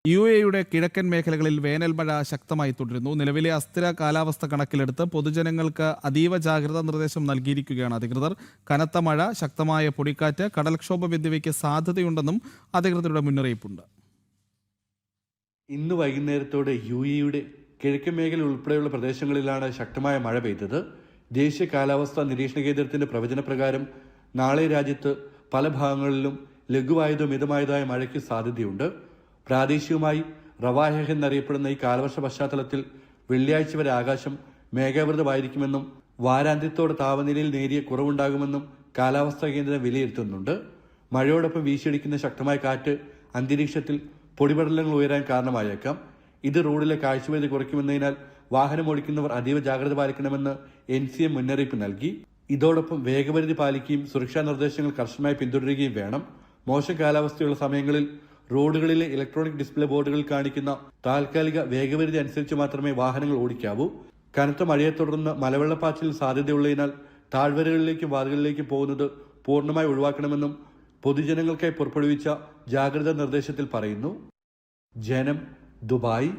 UAEയുടെ കിഴക്കൻ മേഖലകളിൽ വേനൽ മഴ ശക്തമായി തുടരുന്നു. നിലവിലെ അസ്ഥിര കാലാവസ്ഥ കണക്കിലെടുത്ത് പൊതുജനങ്ങൾക്ക് അതീവ ജാഗ്രതാ നിർദ്ദേശം നൽകിയിരിക്കുകയാണ് അധികൃതർ. കനത്ത മഴ, ശക്തമായ പൊടിക്കാറ്റ്, കടൽക്ഷോഭം എന്നിവയ്ക്ക് സാധ്യതയുണ്ടെന്നും അധികൃതരുടെ മുന്നറിയിപ്പുണ്ട്. ഇന്ന് വൈകുന്നേരത്തോടെ UAEയുടെ കിഴക്കൻ മേഖല ഉൾപ്പെടെയുള്ള പ്രദേശങ്ങളിലാണ് ശക്തമായ മഴ പെയ്തത്. ദേശീയ കാലാവസ്ഥാ നിരീക്ഷണ കേന്ദ്രത്തിന്റെ പ്രവചനപ്രകാരം നാളെ രാജ്യത്ത് പല ഭാഗങ്ങളിലും ലഘുവായതോ മിതമായതായ മഴയ്ക്ക് സാധ്യതയുണ്ട്. പ്രാദേശികമായി റവാഹ് എന്നറിയപ്പെടുന്ന ഈ കാലവർഷ പശ്ചാത്തലത്തിൽ വെള്ളിയാഴ്ച വരെ ആകാശം മേഘാവൃതമായിരിക്കുമെന്നും വാരാന്ത്യത്തോടെ താപനിലയിൽ നേരിയ കുറവുണ്ടാകുമെന്നും കാലാവസ്ഥാ കേന്ദ്രം വിലയിരുത്തുന്നുണ്ട്. മഴയോടൊപ്പം വീശിയടിക്കുന്ന ശക്തമായ കാറ്റ് അന്തരീക്ഷത്തിൽ പൊടിപടലങ്ങൾ ഉയരാൻ കാരണമായേക്കാം. ഇത് റോഡിലെ കാഴ്ചപരിധി കുറയ്ക്കുമെന്നതിനാൽ വാഹനം ഓടിക്കുന്നവർ അതീവ ജാഗ്രത പാലിക്കണമെന്ന് NCM മുന്നറിയിപ്പ് നൽകി. ഇതോടൊപ്പം വേഗപരിധി പാലിക്കുകയും സുരക്ഷാ നിർദ്ദേശങ്ങൾ കർശനമായി പിന്തുടരുകയും വേണം. മോശം കാലാവസ്ഥയുള്ള സമയങ്ങളിൽ റോഡുകളിലെ ഇലക്ട്രോണിക് ഡിസ്പ്ലേ ബോർഡുകളിൽ കാണിക്കുന്ന താൽക്കാലിക വേഗപരിധി അനുസരിച്ച് മാത്രമേ വാഹനങ്ങൾ ഓടിക്കാവൂ. കനത്ത മഴയെ തുടർന്ന് മലവെള്ളപ്പാച്ചിൽ സാധ്യതയുള്ളതിനാൽ താഴ്വരകളിലേക്കും വാതിലുകളിലേക്കും പോകുന്നത് പൂർണ്ണമായി ഒഴിവാക്കണമെന്നും പൊതുജനങ്ങൾക്കായി പുറപ്പെടുവിച്ച ജാഗ്രതാ നിർദ്ദേശത്തിൽ പറയുന്നു. ജനം, ദുബായ്.